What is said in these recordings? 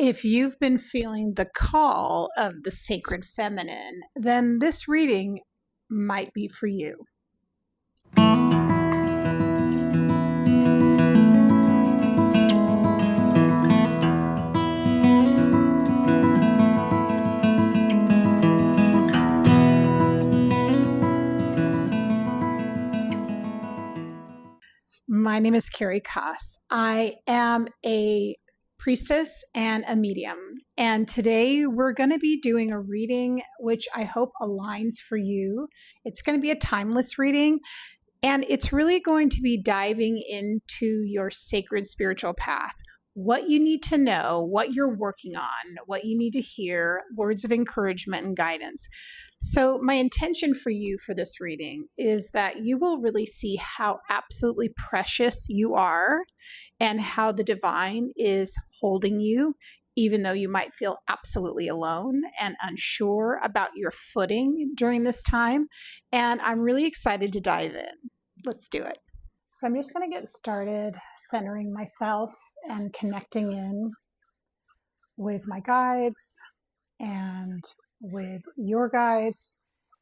If you've been feeling the call of the sacred feminine, then this reading might be for you. My name is Carrie Koss. I am a priestess and a medium. And today we're going to be doing a reading which I hope aligns for you. It's going to be a timeless reading, and it's really going to be diving into your sacred spiritual path. What you need to know, what you're working on, what you need to hear, words of encouragement and guidance. So my intention for you for this reading is that you will really see how absolutely precious you are and how the divine is holding you, even though you might feel absolutely alone and unsure about your footing during this time. And I'm really excited to dive in. Let's do it. So I'm just going to get started centering myself and connecting in with my guides and with your guides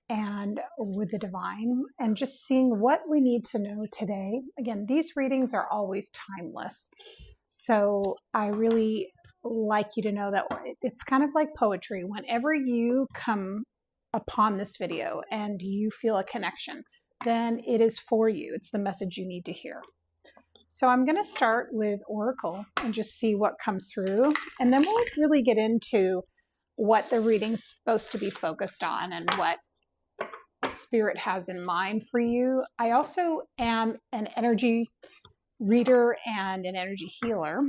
and with the divine, and just seeing what we need to know today. Again, these readings are always timeless. So I really like you to know that it's kind of like poetry. Whenever you come upon this video and you feel a connection, then it is for you. It's the message you need to hear. So I'm going to start with Oracle and just see what comes through. And then we'll really get into what the reading's supposed to be focused on and what Spirit has in mind for you. I also am an energy reader and an energy healer.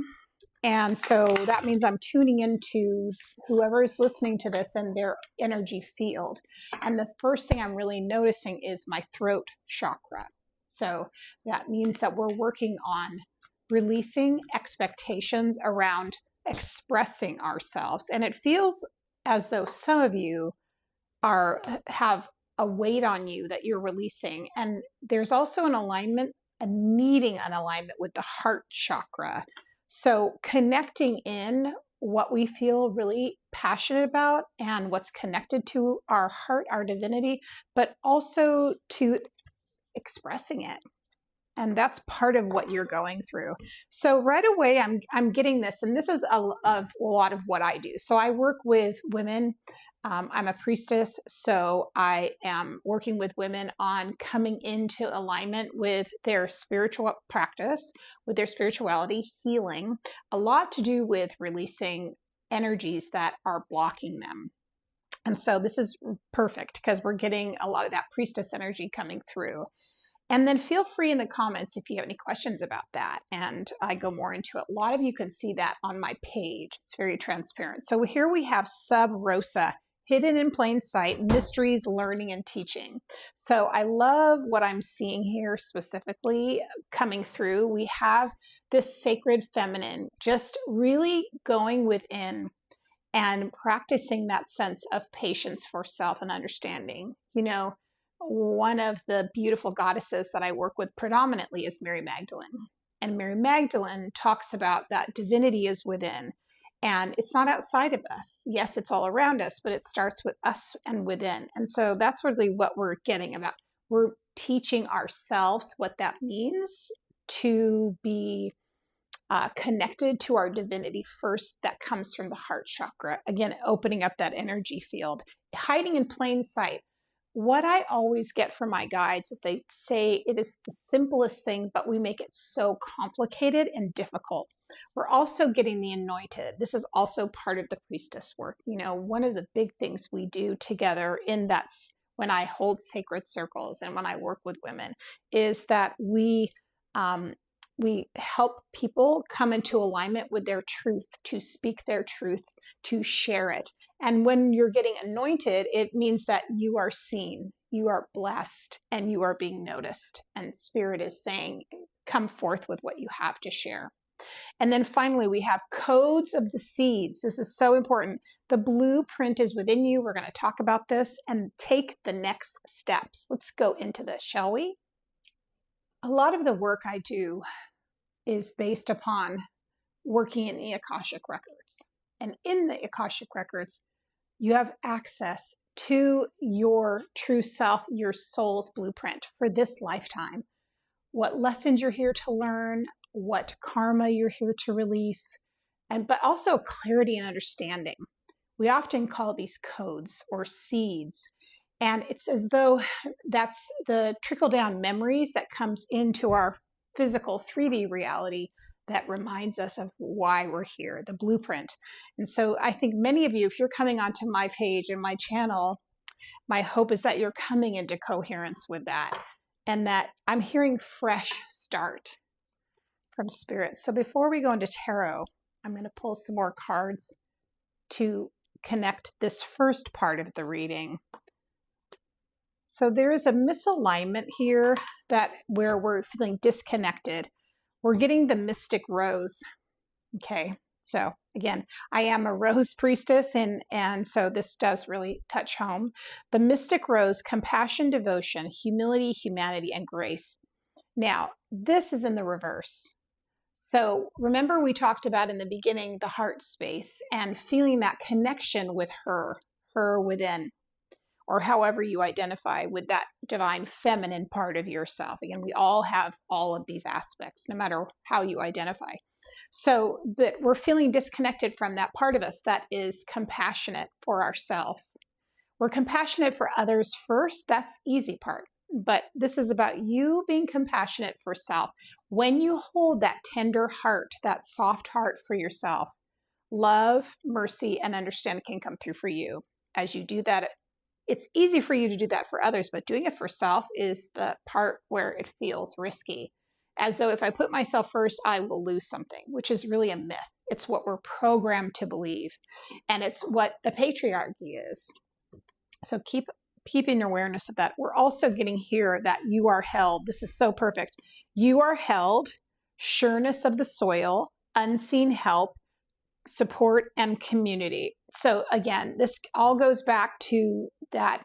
And so that means I'm tuning into whoever is listening to this and their energy field. And the first thing I'm really noticing is my throat chakra. So that means that we're working on releasing expectations around expressing ourselves. And it feels as though some of you have a weight on you that you're releasing. And there's also an alignment, needing an alignment with the heart chakra. So connecting in what we feel really passionate about and what's connected to our heart, our divinity, but also to expressing it. And that's part of what you're going through. So right away, I'm getting this, and this is a lot of what I do. So I work with women. I'm a priestess, so I am working with women on coming into alignment with their spiritual practice, with their spirituality, healing, a lot to do with releasing energies that are blocking them. And so this is perfect because we're getting a lot of that priestess energy coming through. And then feel free in the comments if you have any questions about that. And I go more into it. A lot of you can see that on my page. It's very transparent. So here we have Sub Rosa, hidden in plain sight, mysteries, learning, and teaching. So I love what I'm seeing here specifically coming through. We have this sacred feminine just really going within and practicing that sense of patience for self and understanding. You know, one of the beautiful goddesses that I work with predominantly is Mary Magdalene. And Mary Magdalene talks about that divinity is within, and it's not outside of us. Yes, it's all around us, but it starts with us and within. And so that's really what we're getting about. We're teaching ourselves what that means to be connected to our divinity first. That comes from the heart chakra. Again, opening up that energy field, hiding in plain sight. What I always get from my guides is they say it is the simplest thing, but we make it so complicated and difficult. We're also getting the anointed. This is also part of the priestess work. You know, one of the big things we do together in that's when I hold sacred circles and when I work with women is that we help people come into alignment with their truth, to speak their truth, to share it. And when you're getting anointed, it means that you are seen, you are blessed, and you are being noticed. And Spirit is saying, come forth with what you have to share. And then finally, we have codes of the seeds. This is so important. The blueprint is within you. We're going to talk about this and take the next steps. Let's go into this, shall we? A lot of the work I do is based upon working in the Akashic Records. And in the Akashic Records, you have access to your true self, your soul's blueprint for this lifetime. What lessons you're here to learn, what karma you're here to release, but also clarity and understanding. We often call these codes or seeds. And it's as though that's the trickle-down memories that comes into our physical 3D reality that reminds us of why we're here, the blueprint. And so I think many of you, if you're coming onto my page and my channel, my hope is that you're coming into coherence with that, and that I'm hearing fresh start from Spirit. So before we go into tarot, I'm going to pull some more cards to connect this first part of the reading. So there is a misalignment here where we're feeling disconnected. We're getting the mystic rose. Okay, so again, I am a rose priestess, and so this does really touch home. The mystic rose, compassion, devotion, humility, humanity, and grace. Now, this is in the reverse. So remember we talked about in the beginning the heart space and feeling that connection with her within, or however you identify with that divine feminine part of yourself. Again, we all have all of these aspects, no matter how you identify. So that we're feeling disconnected from that part of us that is compassionate for ourselves. We're compassionate for others first. That's the easy part. But this is about you being compassionate for self. When you hold that tender heart, that soft heart for yourself, love, mercy, and understanding can come through for you. As you do that, it's easy for you to do that for others, but doing it for self is the part where it feels risky. As though if I put myself first, I will lose something, which is really a myth. It's what we're programmed to believe. And it's what the patriarchy is. So keeping awareness of that. We're also getting here that you are held. This is so perfect. You are held, sureness of the soil, unseen help, support, and community. So again, this all goes back to that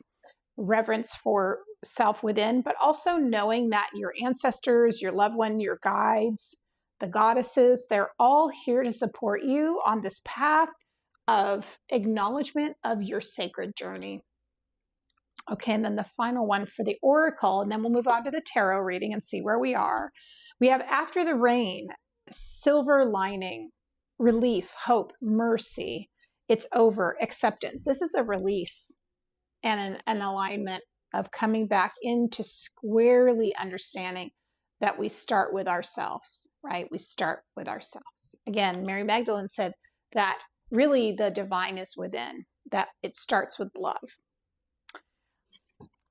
reverence for self within, but also knowing that your ancestors, your loved one, your guides, the goddesses, they're all here to support you on this path of acknowledgement of your sacred journey. Okay, and then the final one for the oracle, and then we'll move on to the tarot reading and see where we are. We have after the rain, silver lining, relief, hope, mercy. It's over, acceptance. This is a release and an alignment of coming back into squarely understanding that we start with ourselves, right? We start with ourselves. Again, Mary Magdalene said that really the divine is within, that it starts with love.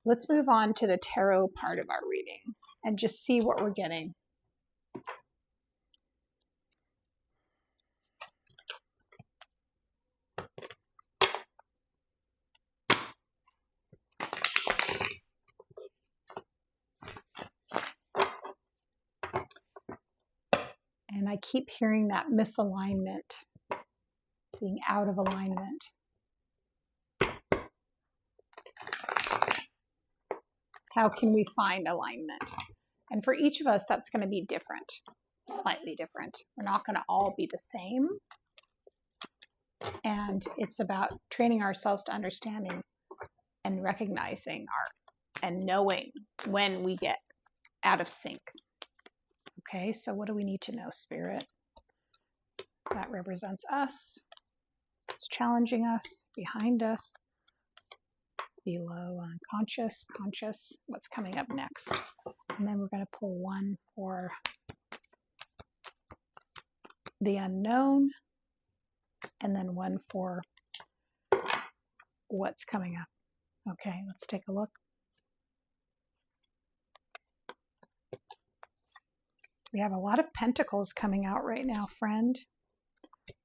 Let's move on to the tarot part of our reading and just see what we're getting. And I keep hearing that misalignment, being out of alignment. How can we find alignment? And for each of us, that's going to be different, slightly different. We're not going to all be the same. And it's about training ourselves to understanding and recognizing and knowing when we get out of sync. Okay, so what do we need to know, Spirit? That represents us. It's challenging us, behind us, below, unconscious, conscious, what's coming up next. And then we're going to pull one for the unknown, and then one for what's coming up. Okay, let's take a look. We have a lot of pentacles coming out right now, friend.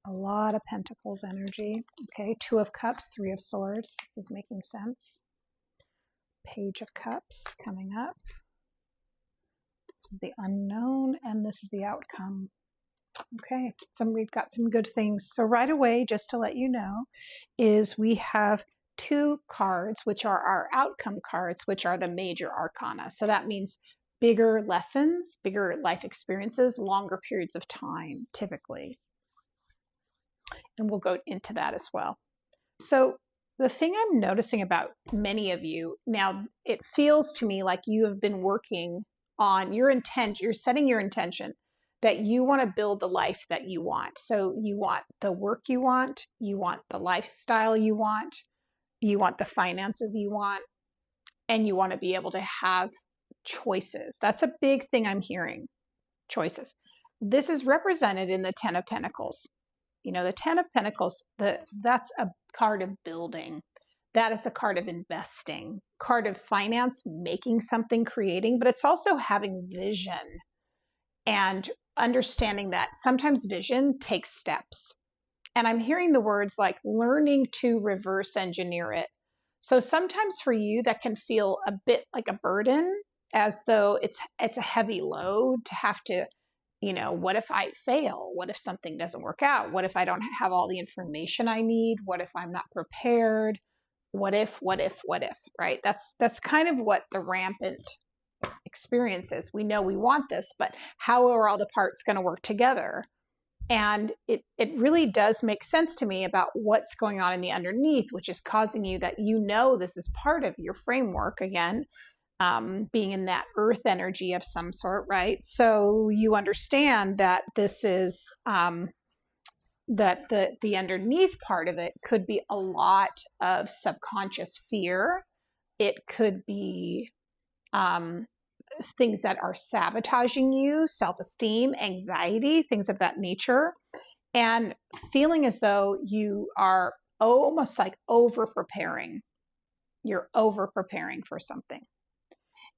A lot of pentacles energy. Okay, 2 of cups, 3 of swords. This is making sense. Page of cups coming up. This is the unknown, and this is the outcome. Okay, so we've got some good things. So right away, just to let you know, is we have 2 cards, which are our outcome cards, which are the major arcana. So that means bigger lessons, bigger life experiences, longer periods of time, typically. And we'll go into that as well. So the thing I'm noticing about many of you now, it feels to me like you have been working on your intent. You're setting your intention that you want to build the life that you want. So you want the work you want the lifestyle you want the finances you want, and you want to be able to have choices. That's a big thing I'm hearing. Choices. This is represented in the 10 of Pentacles. You know, the 10 of Pentacles, that's a card of building. That is a card of investing, card of finance, making something, creating, but it's also having vision and understanding that sometimes vision takes steps. And I'm hearing the words like learning to reverse engineer it. So sometimes for you, that can feel a bit like a burden, as though it's a heavy load to have to, you know, what if I fail? What if something doesn't work out? What if I don't have all the information I need? What if I'm not prepared? What if, right? That's kind of what the rampant experience is. We know we want this, but how are all the parts going to work together? And it really does make sense to me about what's going on in the underneath, which is causing you that, you know, this is part of your framework again. Being in that earth energy of some sort, right? So you understand that this is, that the underneath part of it could be a lot of subconscious fear. It could be things that are sabotaging you, self-esteem, anxiety, things of that nature, and feeling as though you are almost like over-preparing. You're over-preparing for something.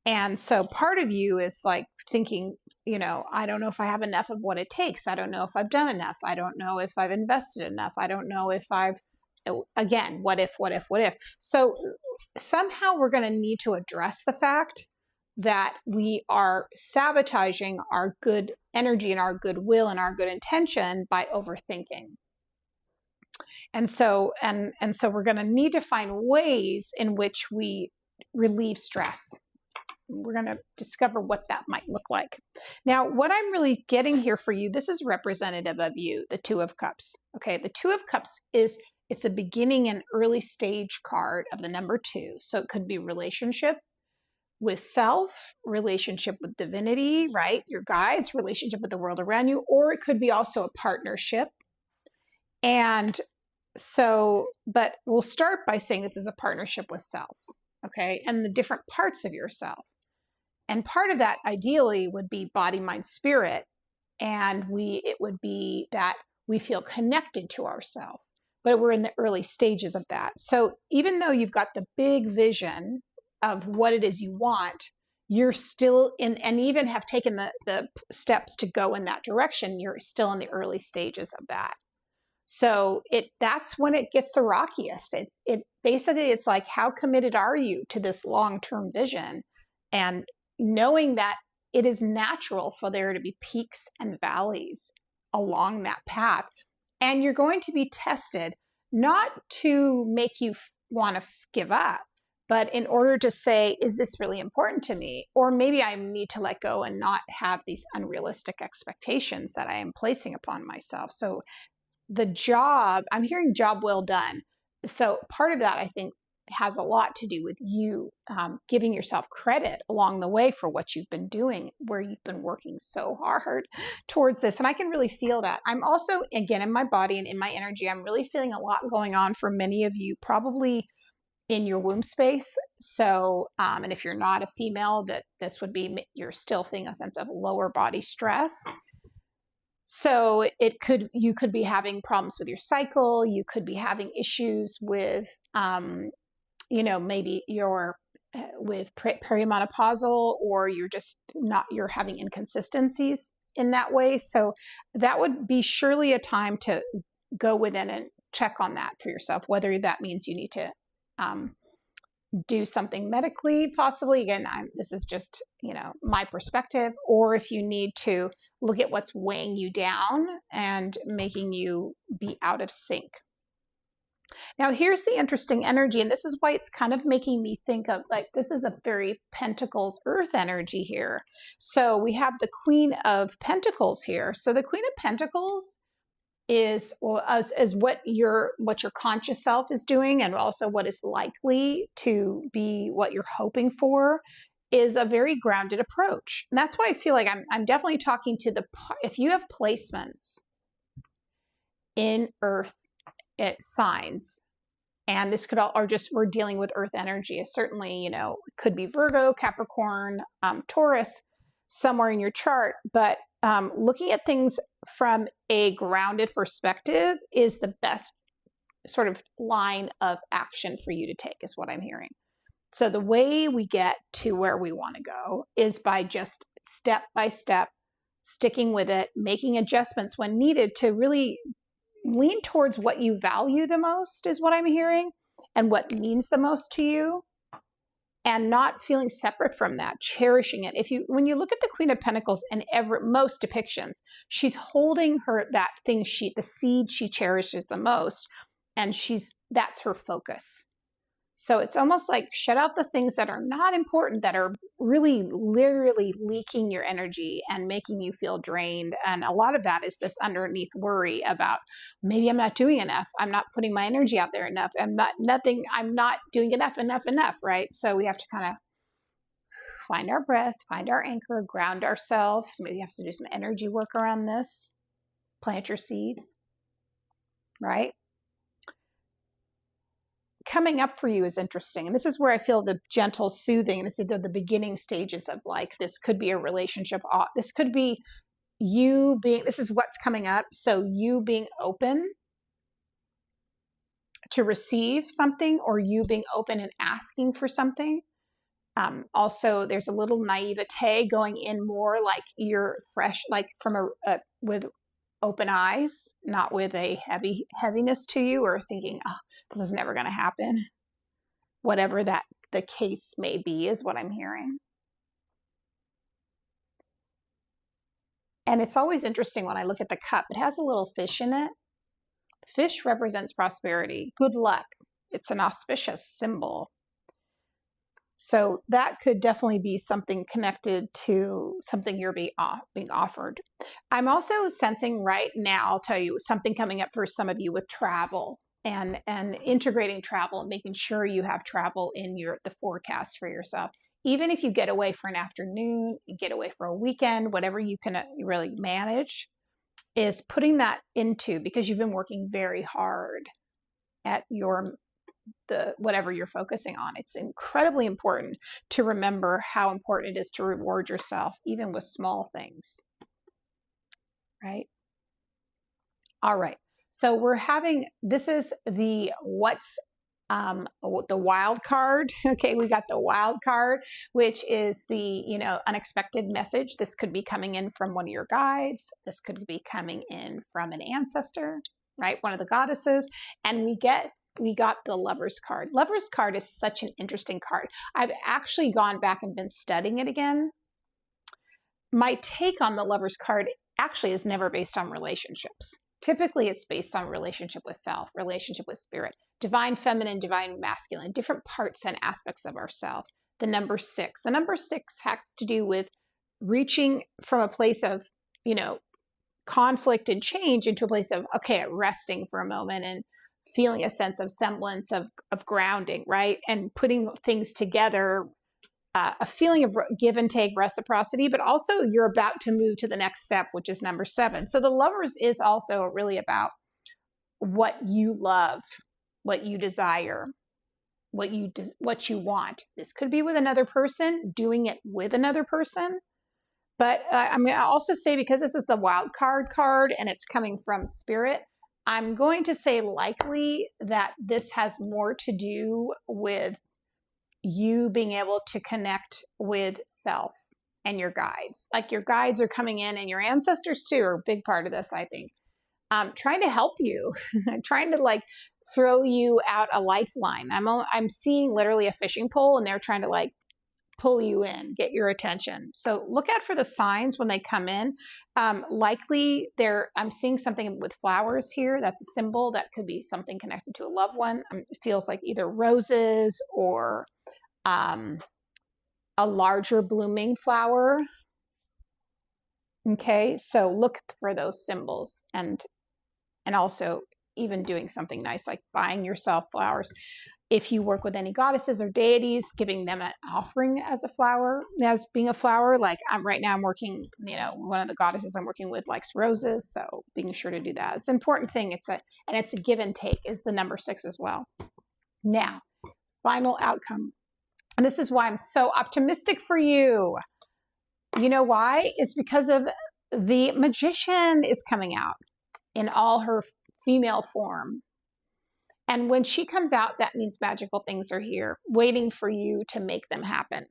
And so part of you is like thinking, you know, I don't know if I have enough of what it takes. I don't know if I've done enough. I don't know if I've invested enough. I don't know if I've, again, what if? So somehow we're going to need to address the fact that we are sabotaging our good energy and our goodwill and our good intention by overthinking. And so we're going to need to find ways in which we relieve stress. We're going to discover what that might look like. Now, what I'm really getting here for you, this is representative of you, the Two of Cups. Okay, the Two of Cups it's a beginning and early stage card of the number 2. So it could be relationship with self, relationship with divinity, right? Your guides, relationship with the world around you, or it could be also a partnership. And so, but we'll start by saying this is a partnership with self, okay? And the different parts of yourself. And part of that ideally would be body, mind, spirit. And it would be that we feel connected to ourselves, but we're in the early stages of that. So even though you've got the big vision of what it is you want, you're still in, and even have taken the steps to go in that direction, you're still in the early stages of that. So that's when it gets the rockiest. It basically, it's like, how committed are you to this long-term vision? And knowing that it is natural for there to be peaks and valleys along that path. And you're going to be tested, not to make you want to give up, but in order to say, is this really important to me? Or maybe I need to let go and not have these unrealistic expectations that I am placing upon myself. So the job, I'm hearing job well done. So part of that, I think, has a lot to do with you giving yourself credit along the way for what you've been doing, where you've been working so hard towards this. And I can really feel that. I'm also, again, in my body and in my energy, I'm really feeling a lot going on for many of you, probably in your womb space. So, and if you're not a female, that this would be, you're still feeling a sense of lower body stress. So you could be having problems with your cycle. You could be having issues with, maybe you're with perimenopausal, or you're having inconsistencies in that way. So that would be surely a time to go within and check on that for yourself, whether that means you need to do something medically, possibly. Again, this is just, my perspective, or if you need to look at what's weighing you down and making you be out of sync. Now, here's the interesting energy, and this is why it's kind of making me think of, like, this is a very Pentacles Earth energy here. So we have the Queen of Pentacles here. So the Queen of Pentacles is, well, as what your conscious self is doing, and also what is likely to be what you're hoping for, is a very grounded approach. And that's why I feel like I'm definitely talking to if you have placements in earth signs, and this could all, or just we're dealing with earth energy, certainly, you know, it could be Virgo, Capricorn, Taurus, somewhere in your chart, but looking at things from a grounded perspective is the best sort of line of action for you to take, is what I'm hearing. So the way we get to where we want to go is by just step by step, sticking with it, making adjustments when needed to really lean towards what you value the most, is what I'm hearing, and what means the most to you, and not feeling separate from that, cherishing it. When you look at the Queen of Pentacles in most depictions, she's holding that thing, the seed she cherishes the most, and that's her focus. So it's almost like shut out the things that are not important, that are really literally leaking your energy and making you feel drained. And a lot of that is this underneath worry about, maybe I'm not doing enough. I'm not putting my energy out there enough. I'm not doing enough, right? So we have to kind of find our breath, find our anchor, ground ourselves. Maybe you have to do some energy work around this. Plant your seeds, right? Coming up for you is interesting. And this is where I feel the gentle soothing. This is the beginning stages of, like, this could be a relationship. This could be you this is what's coming up. So you being open to receive something, or you being open and asking for something. Also, there's a little naivete going in, more like you're fresh, like from with open eyes, not with a heaviness to you, or thinking, oh, this is never going to happen. Whatever that the case may be, is what I'm hearing. And it's always interesting when I look at the cup. It has a little fish in it. Fish represents prosperity, good luck. It's an auspicious symbol. So that could definitely be something connected to something you're being offered. I'm also sensing right now, I'll tell you, something coming up for some of you with travel and integrating travel and making sure you have travel in the forecast for yourself. Even if you get away for an afternoon, you get away for a weekend, whatever you can really manage, is putting that into, because you've been working very hard at whatever you're focusing on. It's incredibly important to remember how important it is to reward yourself, even with small things, right? All right. So this is the the wild card. Okay, we got the wild card, which is the, unexpected message. This could be coming in from one of your guides. This could be coming in from an ancestor, right? One of the goddesses. And we got the Lover's card. Lover's card is such an interesting card. I've actually gone back and been studying it again. My take on the Lover's card actually is never based on relationships. Typically, it's based on relationship with self, relationship with spirit, divine feminine, divine masculine, different parts and aspects of ourselves. The number 6. The number 6 has to do with reaching from a place of, conflict and change into a place of, okay, resting for a moment and feeling a sense of semblance of grounding, right? And putting things together, a feeling of give and take, reciprocity, but also you're about to move to the next step, which is number 7. So the Lovers is also really about what you love, what you desire, what you want. This could be with another person, doing it with another person. But I'm going to also say, because this is the wild card and it's coming from spirit, I'm going to say likely that this has more to do with you being able to connect with self and your guides. Like, your guides are coming in, and your ancestors too are a big part of this, I think. Trying to help you, trying to throw you out a lifeline. I'm seeing literally a fishing pole, and they're trying to pull you in, get your attention. So look out for the signs when they come in. Likely I'm seeing something with flowers here. That's a symbol. That could be something connected to a loved one. It feels like either roses or a larger blooming flower. Okay, so look for those symbols and And also even doing something nice like buying yourself flowers. If you work with any goddesses or deities, giving them an offering as a flower, as being a flower. Like right now I'm working, one of the goddesses I'm working with likes roses. So being sure to do that. It's an important thing. And it's a give and take is the number 6 as well. Now, final outcome. And this is why I'm so optimistic for you. You know why? It's because of the magician is coming out in all her female form. And when she comes out, that means magical things are here, waiting for you to make them happen.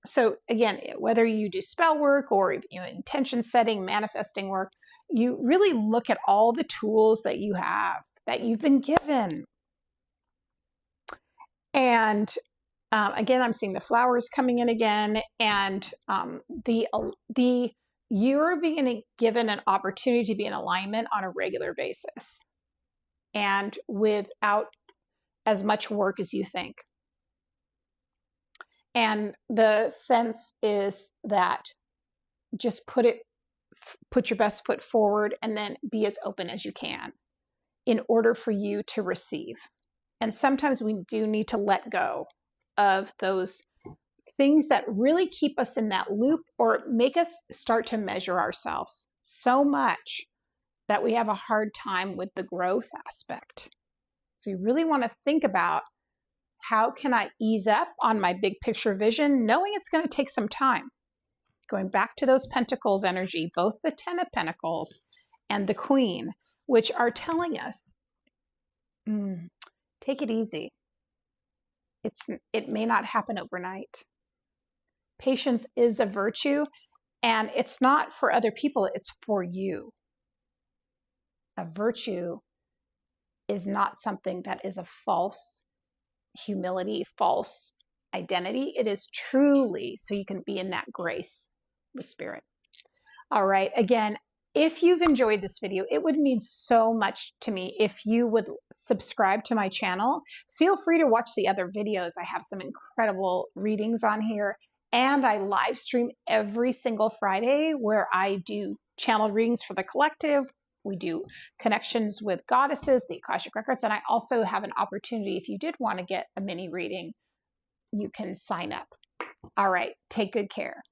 So again, whether you do spell work or intention setting, manifesting work, you really look at all the tools that you have, that you've been given. And again, I'm seeing the flowers coming in again, and you're being given an opportunity to be in alignment on a regular basis, and without as much work as you think. And the sense is that just put your best foot forward, and then be as open as you can in order for you to receive. And sometimes we do need to let go of those things that really keep us in that loop or make us start to measure ourselves so much that we have a hard time with the growth aspect. So you really want to think about, how can I ease up on my big picture vision, knowing it's going to take some time? Going back to those pentacles energy, both the 10 of Pentacles and the Queen, which are telling us, take it easy. It may not happen overnight. Patience is a virtue, and it's not for other people, it's for you. A virtue is not something that is a false humility, false identity. It is truly so you can be in that grace with Spirit. All right. Again, if you've enjoyed this video, it would mean so much to me if you would subscribe to my channel. Feel free to watch the other videos. I have some incredible readings on here, and I live stream every single Friday where I do channel readings for the collective. We do connections with goddesses, the Akashic Records, and I also have an opportunity, if you did want to get a mini reading, you can sign up. All right, take good care.